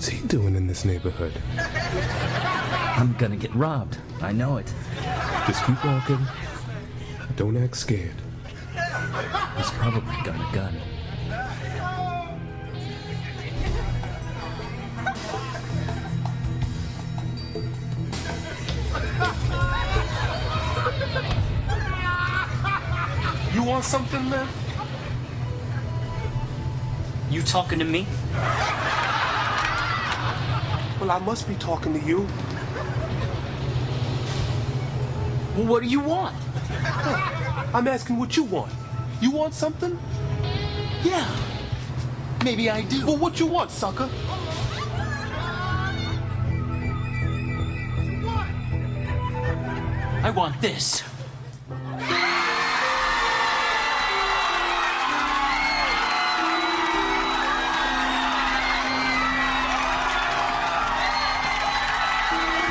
What's he doing in this neighborhood? I'm gonna get robbed. I know it. Just keep walking. Don't act scared. He's probably got a gun. You want something, man? You talking to me? Well, I must be talking to you. Well, what do you want? I'm asking what you want. You want something? Yeah. Maybe I do. Well, what you want, sucker? I want this.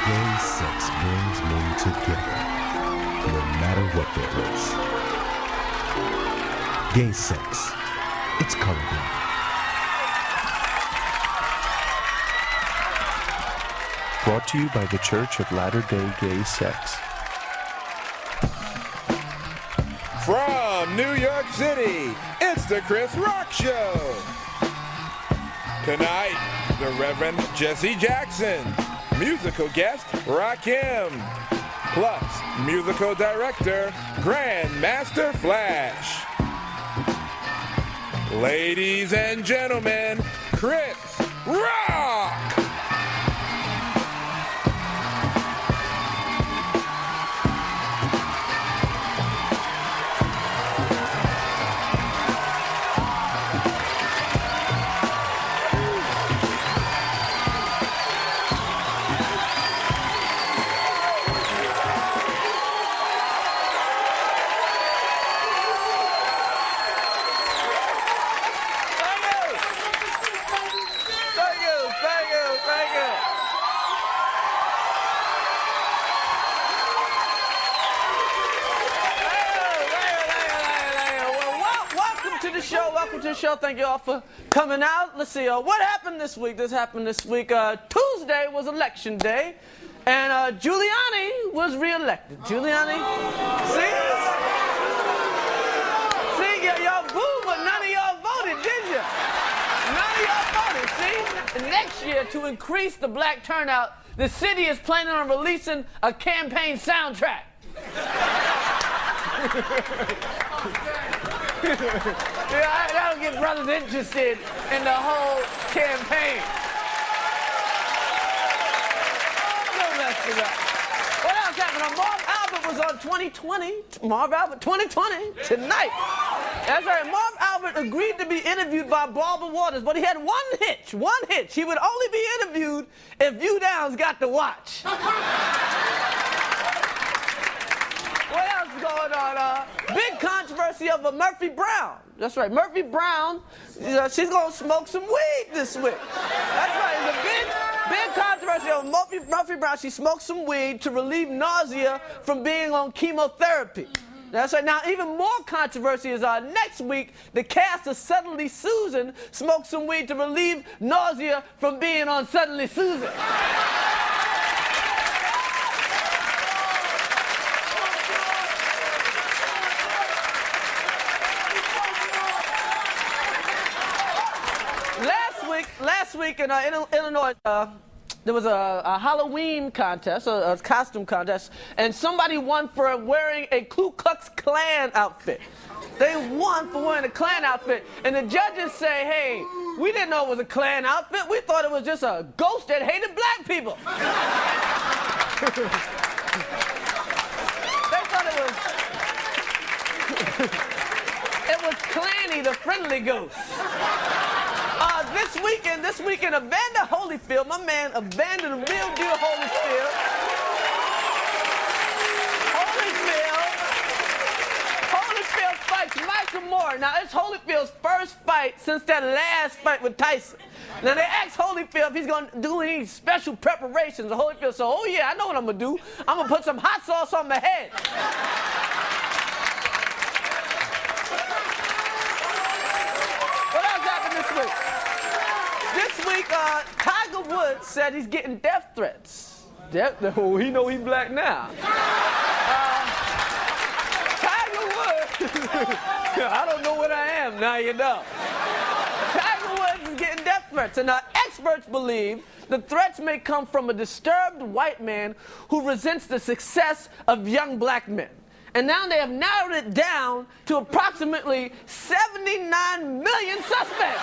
Gay sex brings men together, no matter what their race. Gay sex, it's colorblind. Brought to you by the Church of Latter-day Gay Sex. From New York City, it's the Chris Rock Show. Tonight, the Reverend Jesse Jackson. Musical guest, Rakim. Plus, musical director, Grandmaster Flash. Ladies and gentlemen, Chris Rock! Welcome to the show. Thank you all for coming out. Let's see, what happened this week? Tuesday was election day, and Giuliani was reelected. Giuliani, see, y'all boo, but none of y'all voted, did you? None of y'all voted, see? And next year, to increase the black turnout, the city is planning on releasing a campaign soundtrack. Yeah, that'll get brothers interested in the whole campaign. Don't mess it up. What else happened? Marv Albert was on 2020. Marv Albert 2020 tonight. That's right. Marv Albert agreed to be interviewed by Barbara Waters, but he had one hitch. He would only be interviewed if View Downs got to watch. What else is going on? Big controversy over Murphy Brown. That's right, Murphy Brown, she's going to smoke some weed this week. That's right, it's a big controversy over Murphy Brown. She smoked some weed to relieve nausea from being on chemotherapy. That's right. Now, even more controversy is next week, the cast of Suddenly Susan smoked some weed to relieve nausea from being on Suddenly Susan. Last week in Illinois, there was a Halloween contest, a costume contest, and somebody won for wearing a Ku Klux Klan outfit. They won for wearing a Klan outfit, and the judges say, hey, we didn't know it was a Klan outfit. We thought it was just a ghost that hated black people. They thought it was Clanny, the friendly ghost. This weekend, Evander Holyfield, my man, Evander, the real deal Holyfield. Holyfield fights Michael Moore. Now, it's Holyfield's first fight since that last fight with Tyson. Now, they asked Holyfield if he's going to do any special preparations. And Holyfield said, oh, yeah, I know what I'm going to do. I'm going to put some hot sauce on my head. What else happened this week? This week, Tiger Woods said he's getting death threats. Oh, he know he black now. Tiger Woods, I don't know what I am, now you know. Tiger Woods is getting death threats, and experts believe the threats may come from a disturbed white man who resents the success of young black men. And now they have narrowed it down to approximately 79 million suspects.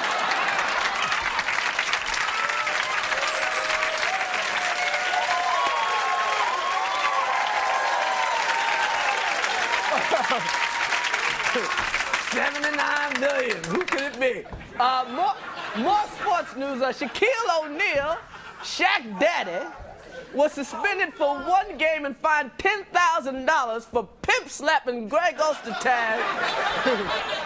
$79 million. Who could it be? More sports news. Shaquille O'Neal, Shaq Daddy, was suspended for 1 game and fined $10,000 for pimp slapping Greg Ostertag.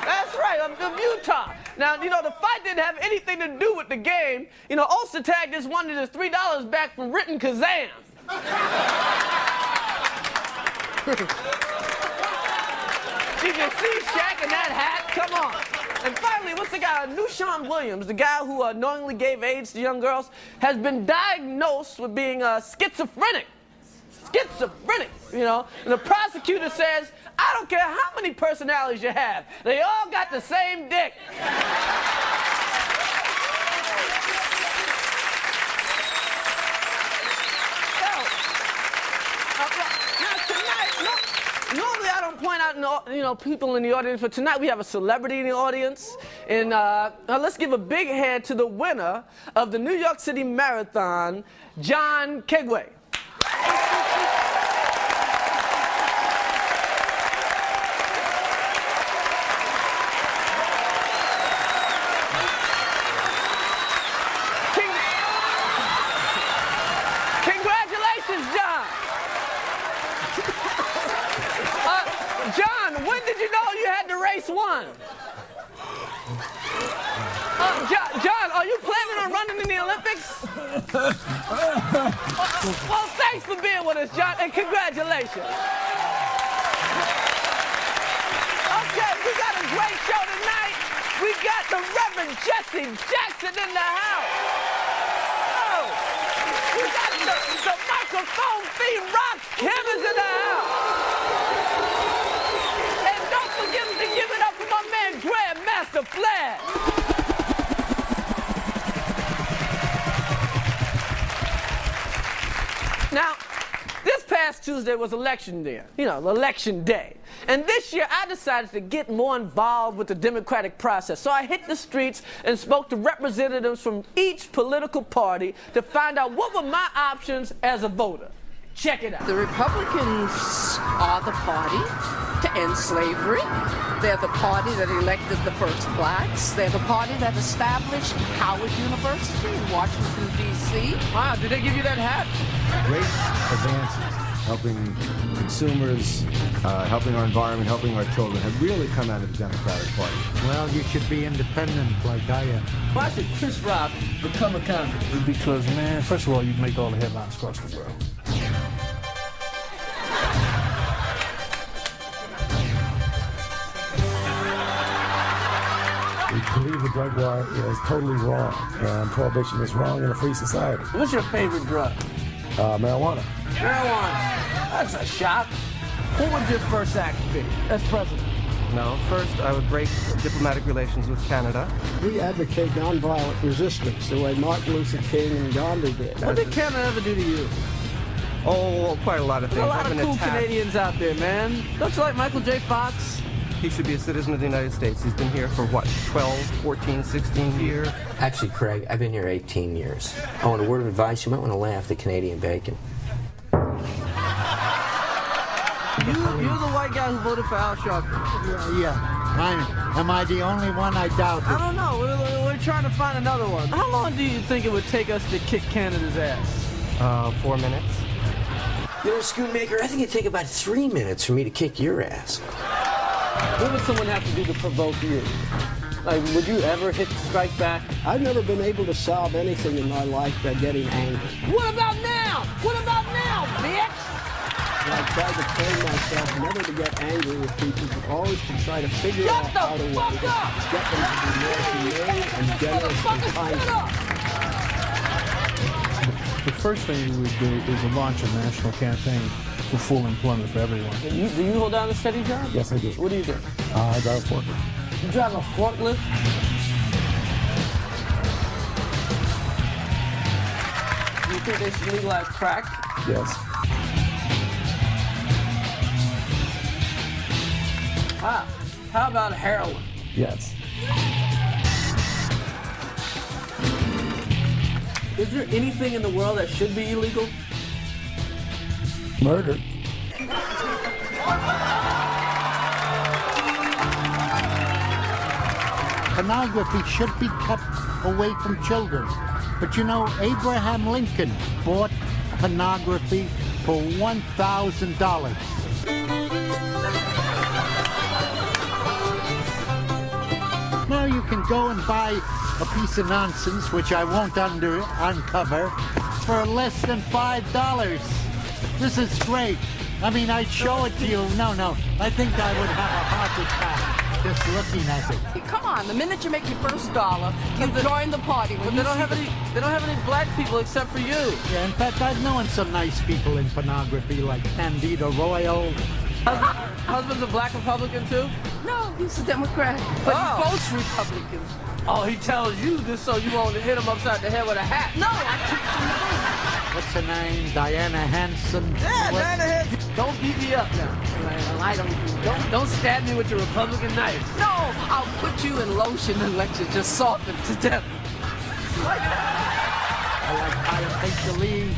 That's right, of Utah. Now, you know, the fight didn't have anything to do with the game. You know, Ostertag just wanted his $3 back from written Kazam. You can see Shaq in that hat. Come on. And finally, what's the guy? Nushan Williams, the guy who knowingly gave AIDS to young girls, has been diagnosed with being schizophrenic. Schizophrenic, you know. And the prosecutor says, I don't care how many personalities you have. They all got the same dick. Normally I don't point out, people in the audience, but tonight we have a celebrity in the audience. And let's give a big hand to the winner of the New York City Marathon, John Kegway. Congratulations, John. John, when did you know you had the race won? John, are you planning on running in the Olympics? Well, thanks for being with us, John, and congratulations. Okay, we got a great show tonight. We got the Reverend Jesse Jackson in the house. Oh, we got the microphone fiend Rock Kim is in the house. Give it up for my man, Grandmaster Flash. Now, this past Tuesday was election day. Election day. And this year, I decided to get more involved with the democratic process. So I hit the streets and spoke to representatives from each political party to find out what were my options as a voter. Check it out. The Republicans are the party to end slavery. They're the party that elected the first blacks. They're the party that established Howard University in Washington, D.C. Wow, did they give you that hat? Great advances, helping consumers, helping our environment, helping our children, have really come out of the Democratic Party. Well, you should be independent like I am. Why should Chris Rock become a congressman? Because, man, first of all, you'd make all the headlines across the world. We believe the drug war is totally wrong, and prohibition is wrong in a free society. What's your favorite drug? Marijuana. Marijuana. That's a shock. What would your first act be as president? No, first I would break diplomatic relations with Canada. We advocate nonviolent resistance the way Martin Luther King and Gandhi did. What did Canada ever do to you? Oh, quite a lot of things. There's a lot of cool Canadians out there, man. Don't you like Michael J. Fox? He should be a citizen of the United States. He's been here for what, 12, 14, 16 years? Actually, Craig, I've been here 18 years. Oh, and a word of advice, you might want to lay off the Canadian bacon. You're the white guy who voted for Al Sharpton. Yeah. Am I the only one? I doubt it. I don't know. We're trying to find another one. How long do you think it would take us to kick Canada's ass? 4 minutes. You know, Schoonmaker, I think it'd take about 3 minutes for me to kick your ass. What would someone have to do to provoke you? Like, would you ever hit strike back? I've never been able to solve anything in my life by getting angry. What about now? What about now, bitch? I try to train myself never to get angry with people, but always to try to figure out how to get them to be more humane and generous and kind. the first thing we would do is to launch a national campaign for full employment for everyone. Do you hold down a steady job? Yes, I do. What do you do? I drive a forklift. You drive a forklift? Do you think they should legalize crack? Yes. How about heroin? Yes. Is there anything in the world that should be illegal? Murder. Pornography should be kept away from children. But you know, Abraham Lincoln bought pornography for $1,000. Now you can go and buy a piece of nonsense, which I won't uncover, for less than $5. This is great. I mean, I'd show it to you. No, I think I would have a heart attack just looking at it. Come on, the minute you make your first dollar, you join the party. But they don't have any black people except for you. Yeah, in fact, I've known some nice people in pornography, like Candida Royal. Husband's a black Republican too? No, he's a Democrat, but both Republicans. Oh, he tells you this so you won't hit him upside the head with a hat. No, I took What's her name? Diana Hanson. Yeah, Diana Hanson. Don't beat me up now. Well, I Don't stab me with your Republican knife. No, I'll put you in lotion and let you just soften to death. I like Aya Lee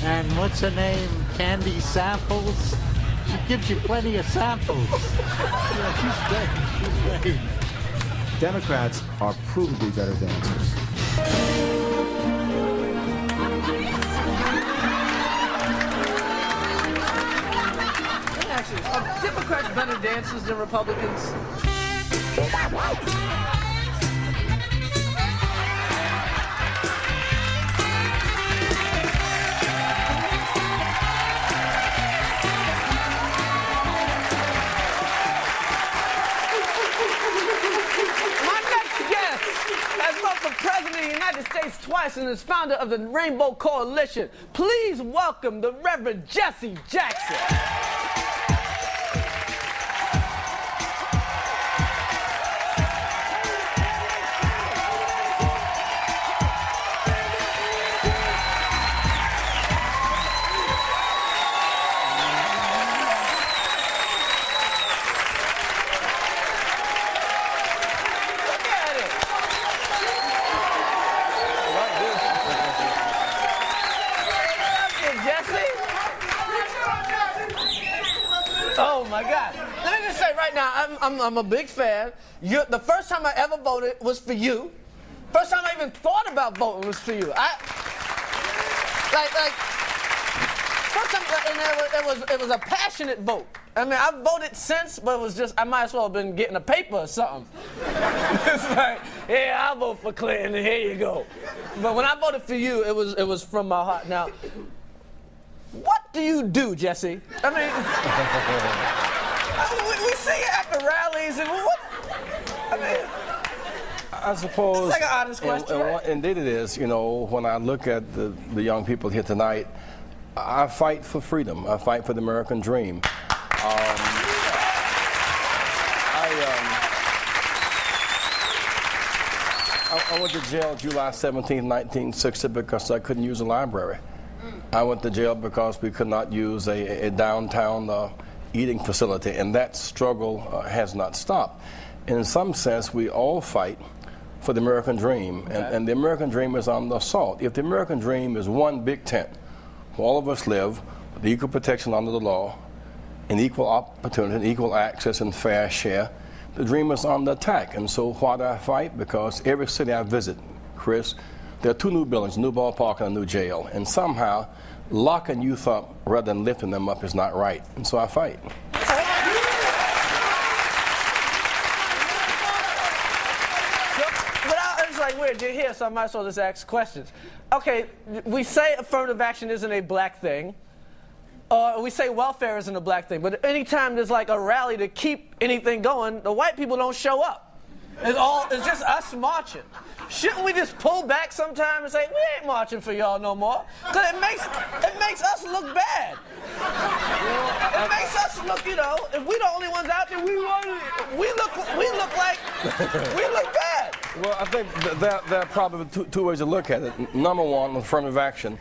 and what's her name? Candy Samples. She gives you plenty of samples. Yeah, she's great. Democrats are provably better dancers. Actually, are Democrats better dancers than Republicans? President of the United States twice and is founder of the Rainbow Coalition. Please welcome the Reverend Jesse Jackson. Oh my God. Let me just say right now, I'm a big fan. The first time I ever voted was for you. First time I even thought about voting was for you. First time, and it was a passionate vote. I mean, I've voted since, but it was just, I might as well have been getting a paper or something. It's like, yeah, I'll vote for Clinton, and here you go. But when I voted for you, it was from my heart. Now, what do you do, Jesse? I mean, we see it at the rallies, and what? I mean, I suppose. It's like an honest question. Right? Indeed, it is. You know, when I look at the young people here tonight, I fight for freedom. I fight for the American dream. I went to jail July 17, 1960, because I couldn't use a library. I went to jail because we could not use a downtown eating facility, and that struggle has not stopped. In some sense, we all fight for the American dream, and the American dream is on the assault. If the American dream is one big tent where all of us live with equal protection under the law, and equal opportunity, and equal access and fair share, the dream is on the attack. And so why do I fight? Because every city I visit, Chris, there are 2 new buildings, a new ballpark and a new jail. And somehow, locking youth up rather than lifting them up is not right. And so I fight. It's like weird, you're here, so I might as well just ask questions. Okay, we say affirmative action isn't a black thing. We say welfare isn't a black thing, but anytime there's like a rally to keep anything going, the white people don't show up. It's just us marching. Shouldn't we just pull back sometime and say, we ain't marching for y'all no more? Because it makes us look bad. It makes us look, if we the only ones out there, we look bad. Well, I think there are probably two ways to look at it. Number one, affirmative action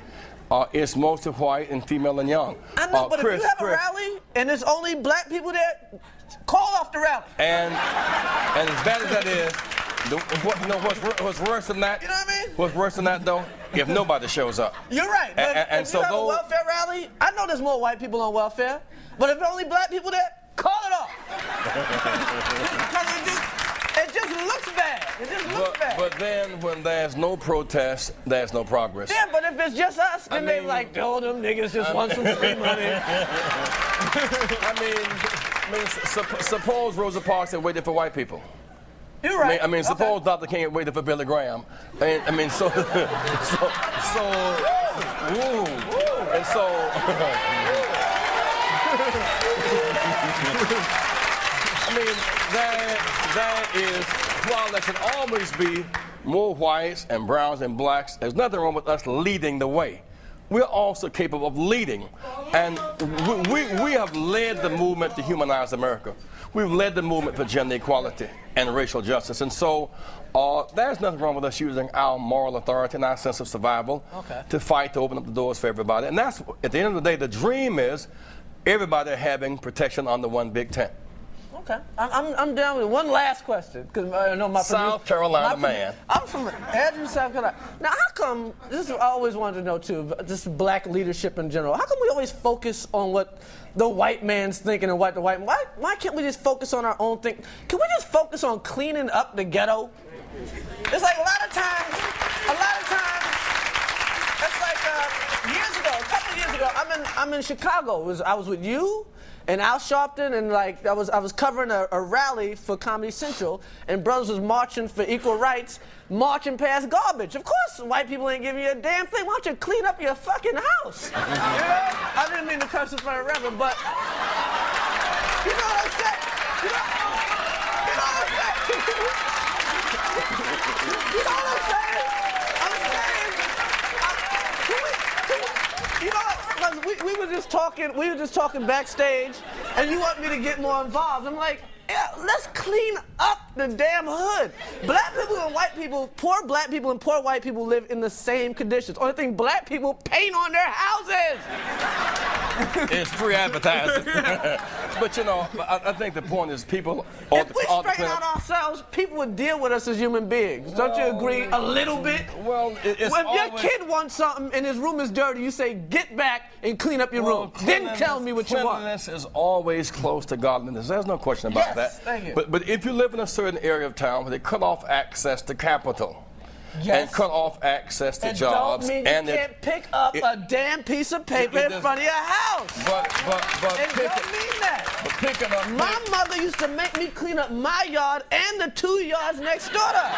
is mostly white and female and young. I know, but if you have a rally and there's only black people there, call off the rally. And as bad as that is, what's worse than that? You know what I mean? What's worse than that, though? If nobody shows up. You're right. But if you have a welfare rally, I know there's more white people on welfare, but if there are only black people there, call it off. It just looks bad. But then when there's no protest, there's no progress. Yeah, but if it's just us, then they're like, oh, them niggas just want some free money. Suppose Rosa Parks had waited for white people. You're right. Suppose Dr. King waited for Billy Graham. And that is, while there should always be more whites and browns and blacks, there's nothing wrong with us leading the way. We're also capable of leading. And we have led the movement to humanize America. We've led the movement for gender equality and racial justice. And so there's nothing wrong with us using our moral authority and our sense of survival to fight to open up the doors for everybody. And that's, at the end of the day, the dream is everybody having protection under one big tent. Okay, I'm down with one last question because I know my South Carolina man. I'm from Andrews, South Carolina. Now, how come? This is what I always wanted to know too. Just black leadership in general. How come we always focus on what the white man's thinking and what the white? Why can't we just focus on our own thing? Can we just focus on cleaning up the ghetto? It's like a lot of times. It's like a couple of years ago. I'm in Chicago. I was with you and Al Sharpton, and I was covering a rally for Comedy Central, and brothers was marching for equal rights, marching past garbage. Of course, white people ain't giving you a damn thing. Why don't you clean up your fucking house? I didn't mean to curse in front of Reverend, but you know what I'm saying? You know what I'm saying? We were just talking backstage, and you want me to get more involved. I'm like, yeah, let's clean up the damn hood. Black people and white people, poor black people and poor white people live in the same conditions. Only thing, black people paint on their houses. It's free advertising. But I think the point is people. If we straighten out ourselves, people would deal with us as human beings. Don't you agree? A little bit. Well, if your kid wants something and his room is dirty, you say, "Get back and clean up your room." Then tell me what you want. Cleanliness is always close to godliness. There's no question about that. Thank you. But if you live in a certain area of town where they cut off access to capital. Yes. And cut off access to jobs. Don't mean you can't pick up a damn piece of paper in front of your house. But it don't mean that. But picking up. My mother used to make me clean up my yard and the 2 yards next door to her.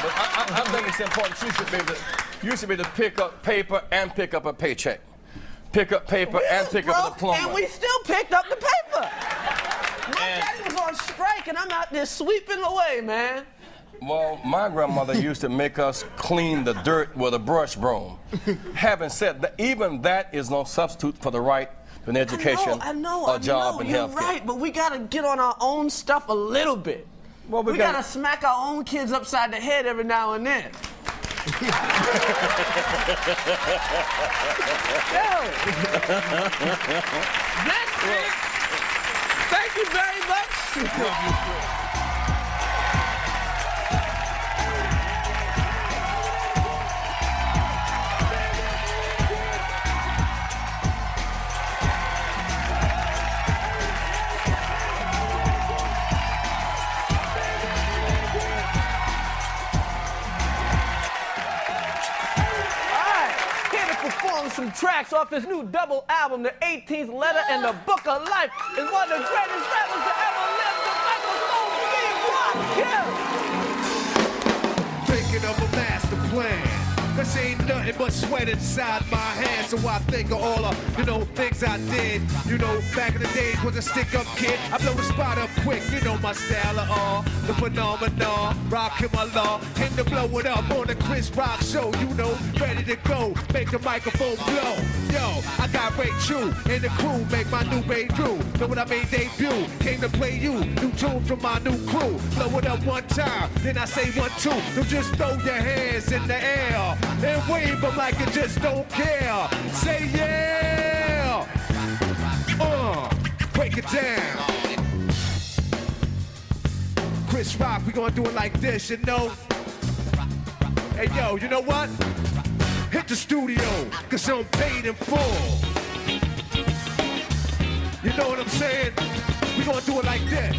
But I think it's important. You should be able to pick up paper and pick up a paycheck. Pick up paper and pick up a diploma. And we still picked up the paper. My daddy was on strike, and I'm out there sweeping away, man. Well, my grandmother used to make us clean the dirt with a brush broom. Having said that, even that is no substitute for the right to an education, a job, and health care. You're right, but we got to get on our own stuff a little bit. Well, we got to smack our own kids upside the head every now and then. That's it. Thank you very much. Some tracks off this new double album, The 18th Letter and The Book of Life, is one of the greatest rappers to ever live. The microphone, big rock, yeah. Thinking of a master plan. This ain't nothing but sweat inside my hands. So I think of all the, things I did. Back in the days was a stick-up kid. I blow the spot up quick, my style of all. The phenomenon, rock him my law. Came to blow it up on the Chris Rock show, ready to go. Make the microphone blow. Yo, I got Ray True and the crew. Make my new breakthrough. Know what I mean? Debut. Came to play you. New tune from my new crew. Blow it up one time, then I say 1, 2. So just throw your hands in the air and wave them like you just don't care. Say yeah. Break it down. Chris Rock, we gonna do it like this, Hey yo, you know what? Hit the studio, cause I'm paid in full. You know what I'm saying? We gonna do it like this.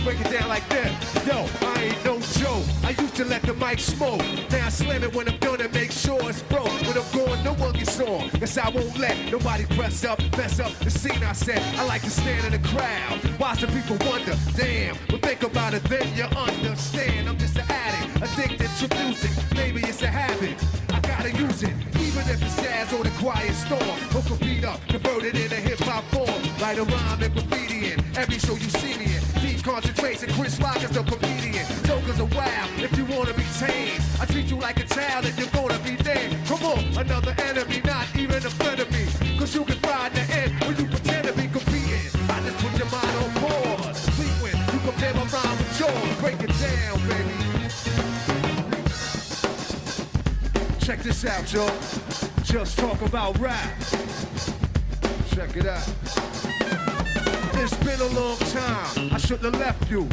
Break it down like this. Yo, I ain't no joke. I used to let the mic smoke. Now I slam it when I'm done and make sure it's broke. When I'm going, no one gets on. Guess I won't let nobody mess up the scene. I said I like to stand in the crowd. Watch the people wonder, damn. Well, think about it, then you understand. I'm just an addict, addicted to music. Maybe it's a habit. I gotta use it, even if it's jazz or the quiet storm. Hook a beat up, convert it into hip-hop form. Write a rhyme and graffiti in every show you see me in. Deep concentration, Chris Rock is the comedian. Jokers are wild, if you wanna be tame. I treat you like a child and you're gonna be dead. Come on, another enemy, not even a friend of me. Cause you can find the end when you pretend to be competing. I just put your mind on pause. Sleep when you compare my rhyme with yours. Break it down, baby. Check this out, y'all. Just talk about rap. Check it out. It's been a long time. I shouldn't have left you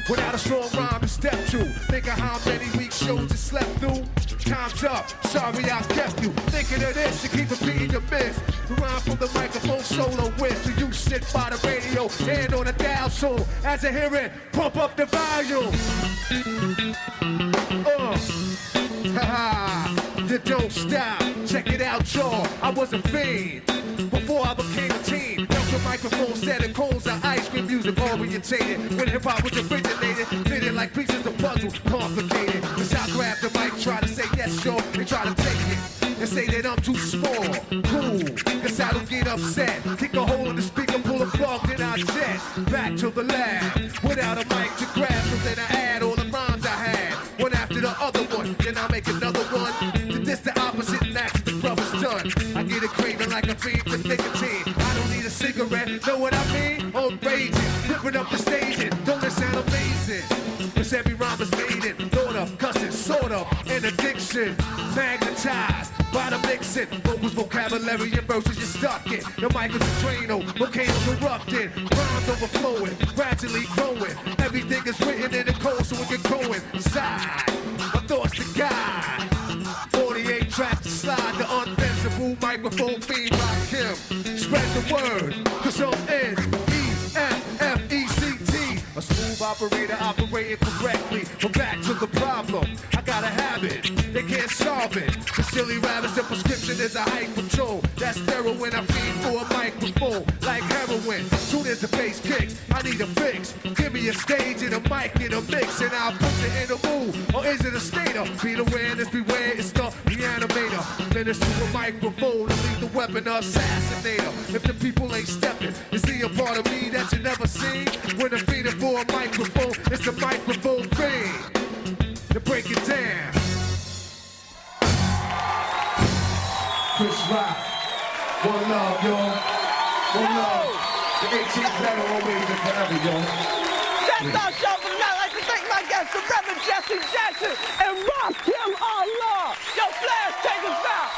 without a strong rhyme to step to. Think of how many weeks shows you slept through. Time's up. Sorry I kept you thinking of this to keep repeating your miss. The rhyme from the microphone solo with. So you sit by the radio, hand on the dial so as I hear it, pump up the volume. You don't stop. Check it out, y'all. I was a fiend before I became a teen. The microphone set in coals of ice cream music orientated. When hip-hop was originated, fitted like pieces of puzzle, complicated. Cause I grabbed the mic, try to say yes, y'all. They try to take it and say that I'm too small. Cool, cause I don't get upset. Kick a hole in the speaker, pull a plug, then I jet back to the lab without a mic to grab. So then I add all the rhymes I had, one after the other one. Then I make another one. This the opposite, and that's the brother's done. I get a craving like a fiend for nicotine. I don't need a cigarette, know what I mean? I'm raging, ripping up the stage, and don't it sound amazing? Cause every rhyme is made in thought of, cussing, sort of, an addiction, magnetized by the mixing. Vocals, vocabulary, and verses you're stuck in. The mic is a Drano, volcanoes erupting, rhymes overflowing, gradually growing. Everything is written in the code so we can go inside. My thoughts to guide. 48 tracks to slide, the unfeasible microphone feed rock him. Spread the word, cause I'm N-E-F-F-E-C-T. A smooth operator operating correctly. But back to the problem, I got a habit, they can't solve it. The silly rabbits, the prescription is a high control. That's heroin I feed for a microphone, like heroin. Soon as the bass kicks, I need a fix. Give me a stage and a mic and a mix, and I'll put it in a mood. Or is it a state of be the awareness, beware, it's the reanimator. Finish to a microphone and leave the weapon assassinator. If the people ain't stepping, is he a part of me that you never seen? When I'm feeding for a microphone, it's the microphone thing. To break it down. Chris Rock, one love, y'all. One love. The 18th letter always and forever, y'all. That's our show for tonight. I'd like to thank my guests, the Reverend Jesse Jackson and Rock Him Allah. Yo, Flash, take us out.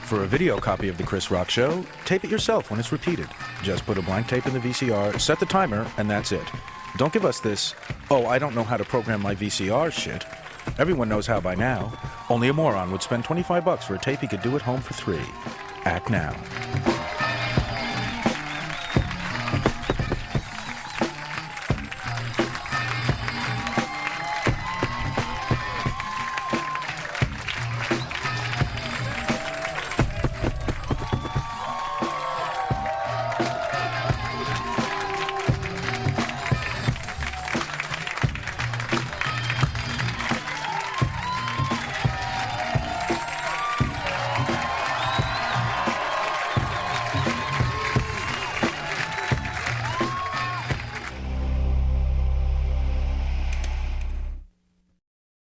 For a video copy of The Chris Rock Show, tape it yourself when it's repeated. Just put a blank tape in the VCR, set the timer, and that's it. Don't give us this, oh, I don't know how to program my VCR shit. Everyone knows how by now. Only a moron would spend $25 for a tape he could do at home for $3. Act now.